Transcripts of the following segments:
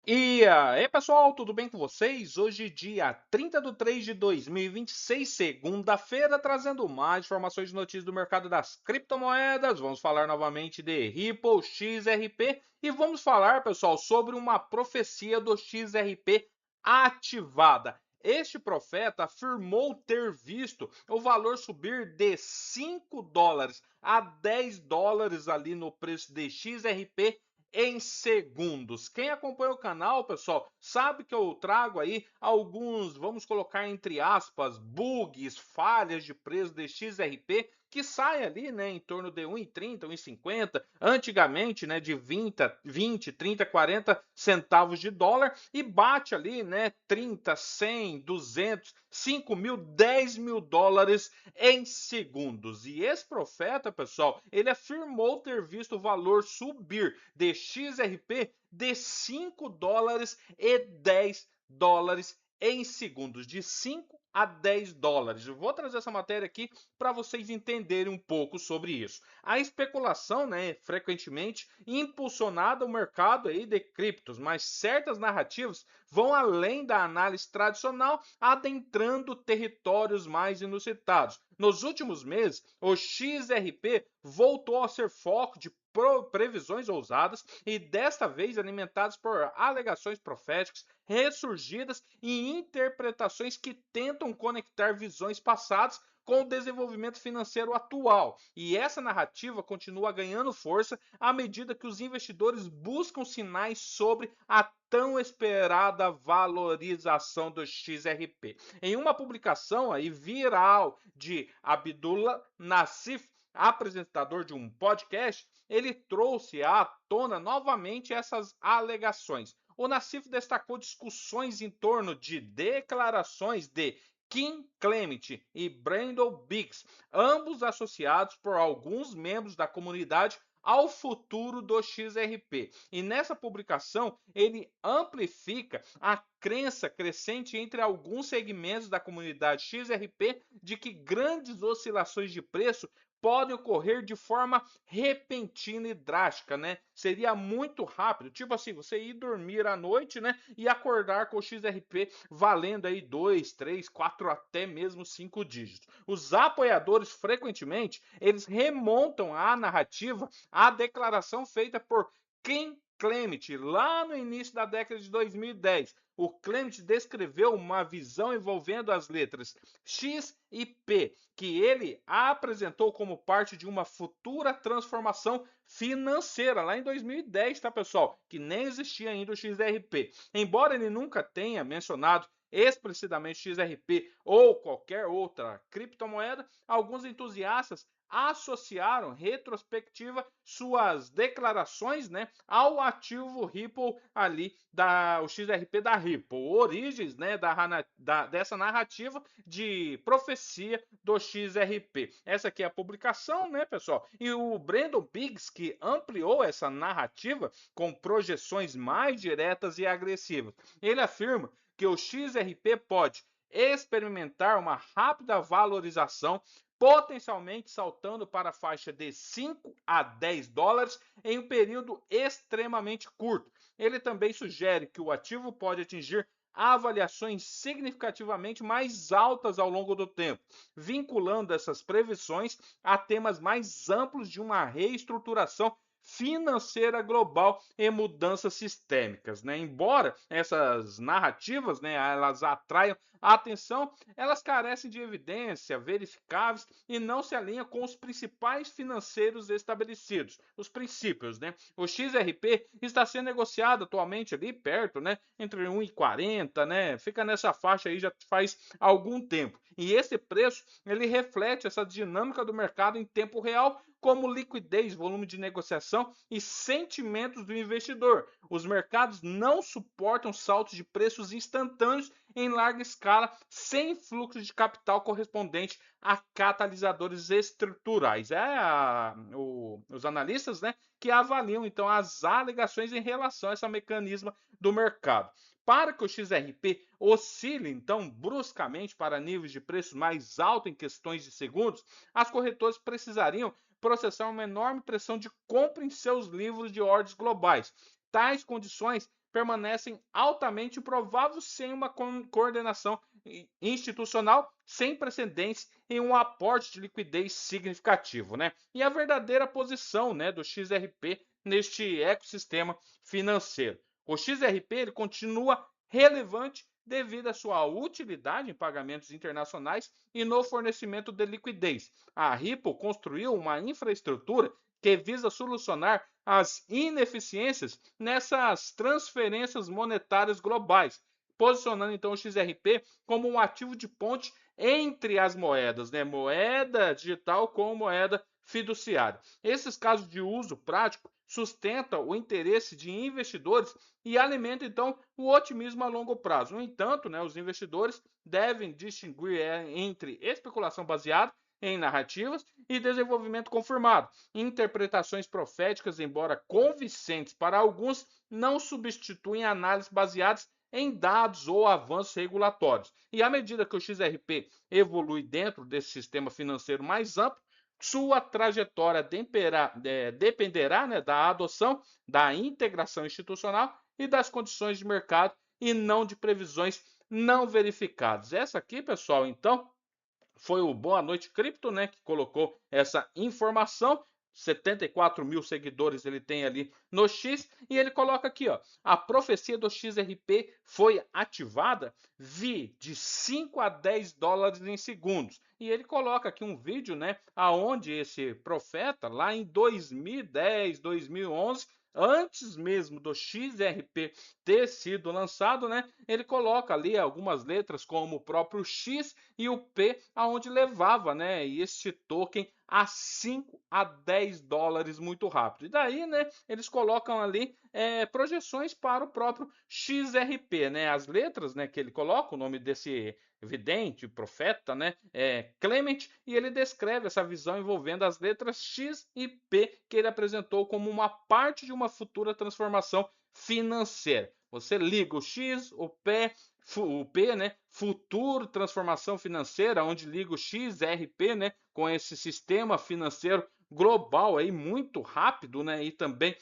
E aí, pessoal, tudo bem com vocês? Hoje, dia 30/3/2026, segunda-feira, trazendo mais informações e notícias do mercado das criptomoedas. Vamos falar novamente de Ripple XRP e vamos falar, pessoal, sobre uma profecia do XRP ativada. Este profeta afirmou ter visto o valor subir de US$ 5 a US$ 10 ali no preço de XRP em segundos. Quem acompanha o canal, pessoal, sabe que eu trago aí alguns, vamos colocar entre aspas, bugs, falhas de preço de XRP que sai ali, né, em torno de 1,30, 1,50, antigamente, né, de 20, 30, 40 centavos de dólar e bate ali, né, 30, 100, 200, 5 mil, 10 mil dólares em segundos. E esse profeta, pessoal, ele afirmou ter visto o valor subir de XRP de US$ 5 e US$ 10 em segundos, de 5 a US$ 10. Eu vou trazer essa matéria aqui para vocês entenderem um pouco sobre isso. A especulação, né, frequentemente impulsionada o mercado aí de criptos, mas certas narrativas vão além da análise tradicional, adentrando territórios mais inusitados. Nos últimos meses, o XRP voltou a ser foco de previsões ousadas e desta vez alimentadas por alegações proféticas ressurgidas e interpretações que tentam conectar visões passadas com o desenvolvimento financeiro atual. E essa narrativa continua ganhando força à medida que os investidores buscam sinais sobre a tão esperada valorização do XRP. Em uma publicação aí viral de Abdullah Nassif, apresentador de um podcast, ele trouxe à tona novamente essas alegações. O Nassif destacou discussões em torno de declarações de Kim Clement e Brandon Biggs, ambos associados por alguns membros da comunidade ao futuro do XRP. E nessa publicação, ele amplifica a crença crescente entre alguns segmentos da comunidade XRP de que grandes oscilações de preço podem ocorrer de forma repentina e drástica, né? Seria muito rápido, tipo assim, você ir dormir à noite, né, e acordar com o XRP valendo aí 2, 3, 4, até mesmo 5 dígitos. Os apoiadores frequentemente, eles remontam a narrativa à declaração feita por Kim Clement lá no início da década de 2010. O Clement descreveu uma visão envolvendo as letras X e P, que ele apresentou como parte de uma futura transformação financeira lá em 2010, tá, pessoal? Que nem existia ainda o XRP. Embora ele nunca tenha mencionado explicitamente XRP ou qualquer outra criptomoeda, alguns entusiastas associaram retrospectiva suas declarações, né, ao ativo Ripple ali o XRP da Ripple, origens, né, dessa narrativa de profecia do XRP. Essa aqui é a publicação, né, pessoal? E o Brandon Biggs que ampliou essa narrativa com projeções mais diretas e agressivas. Ele afirma que o XRP pode experimentar uma rápida valorização, potencialmente saltando para a faixa de 5 a US$ 10 em um período extremamente curto. Ele também sugere que o ativo pode atingir avaliações significativamente mais altas ao longo do tempo, vinculando essas previsões a temas mais amplos de uma reestruturação financeira global e mudanças sistêmicas, né? Embora essas narrativas, né, elas atraiam a atenção, elas carecem de evidência verificáveis e não se alinham com os principais financeiros estabelecidos, os princípios, né? O XRP está sendo negociado atualmente ali perto, né, entre 1,40, né? Fica nessa faixa aí já faz algum tempo. E esse preço, ele reflete essa dinâmica do mercado em tempo real, como liquidez, volume de negociação e sentimentos do investidor. Os mercados não suportam saltos de preços instantâneos em larga escala, sem fluxo de capital correspondente a catalisadores estruturais. Os analistas, né, que avaliam então as alegações em relação a esse mecanismo do mercado. Para que o XRP oscile então bruscamente para níveis de preço mais alto em questões de segundos, as corretoras precisariam processar uma enorme pressão de compra em seus livros de ordens globais. Tais condições permanecem altamente improváveis sem uma coordenação institucional sem precedentes em um aporte de liquidez significativo, né? E a verdadeira posição, né, do XRP neste ecossistema financeiro. O XRP ele continua relevante devido à sua utilidade em pagamentos internacionais e no fornecimento de liquidez. A Ripple construiu uma infraestrutura que visa solucionar as ineficiências nessas transferências monetárias globais, posicionando então o XRP como um ativo de ponte entre as moedas, né? Moeda digital com moeda fiduciária. Esses casos de uso prático sustentam o interesse de investidores e alimentam então o otimismo a longo prazo. No entanto, né, os investidores devem distinguir entre especulação baseada em narrativas e desenvolvimento confirmado. Interpretações proféticas, embora convincentes para alguns, não substituem análises baseadas em dados ou avanços regulatórios. E à medida que o XRP evolui dentro desse sistema financeiro mais amplo, sua trajetória dependerá, né, da adoção, da integração institucional e das condições de mercado e não de previsões não verificadas. Essa aqui, pessoal, então, foi o Boa Noite Cripto, né, que colocou essa informação. 74 mil seguidores ele tem ali no X e ele coloca aqui, ó, a profecia do XRP foi ativada de 5 a 10 dólares em segundos. E ele coloca aqui um vídeo, né, aonde esse profeta lá em 2010, 2011, antes mesmo do XRP ter sido lançado, né, ele coloca ali algumas letras como o próprio X e o P, aonde levava, né, este token a 5 a 10 dólares muito rápido. E daí, né, eles colocam ali projeções para o próprio XRP, né, as letras, né, que ele coloca, o nome desse vidente, profeta, né, Clement, e ele descreve essa visão envolvendo as letras X e P que ele apresentou como uma parte de uma futura transformação financeira. Você liga o X, o P, né, futuro transformação financeira, onde liga o XRP, né, com esse sistema financeiro global aí muito rápido, né, e também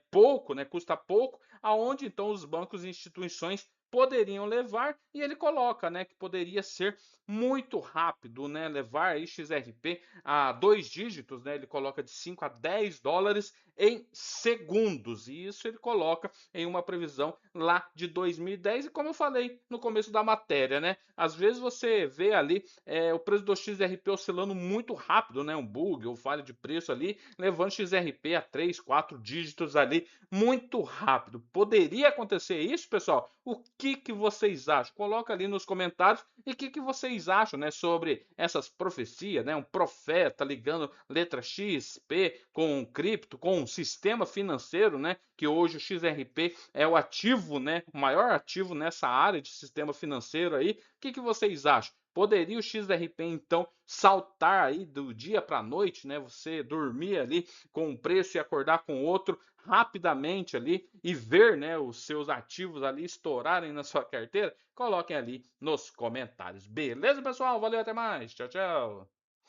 pouco, né, custa pouco, aonde então os bancos e instituições poderiam levar, e ele coloca, né, que poderia ser muito rápido, né, levar aí XRP a 2 dígitos, né, ele coloca de 5 a 10 dólares em segundos, e isso ele coloca em uma previsão lá de 2010, e como eu falei no começo da matéria, né, às vezes você vê ali o preço do XRP oscilando muito rápido, né, um bug ou falha de preço ali, levando XRP a 3, 4 dígitos ali muito rápido. Poderia acontecer isso, pessoal? O que vocês acham? Coloca ali nos comentários e o que vocês acham, né, sobre essas profecias, né? Um profeta ligando letra X, P com cripto, com um sistema financeiro, né? Que hoje o XRP é o ativo, né? O maior ativo nessa área de sistema financeiro aí. O que vocês acham? Poderia o XRP então saltar aí do dia para a noite, né? Você dormir ali com um preço e acordar com outro rapidamente ali e ver, né, os seus ativos ali estourarem na sua carteira? Coloquem ali nos comentários. Beleza, pessoal? Valeu, até mais. Tchau, tchau.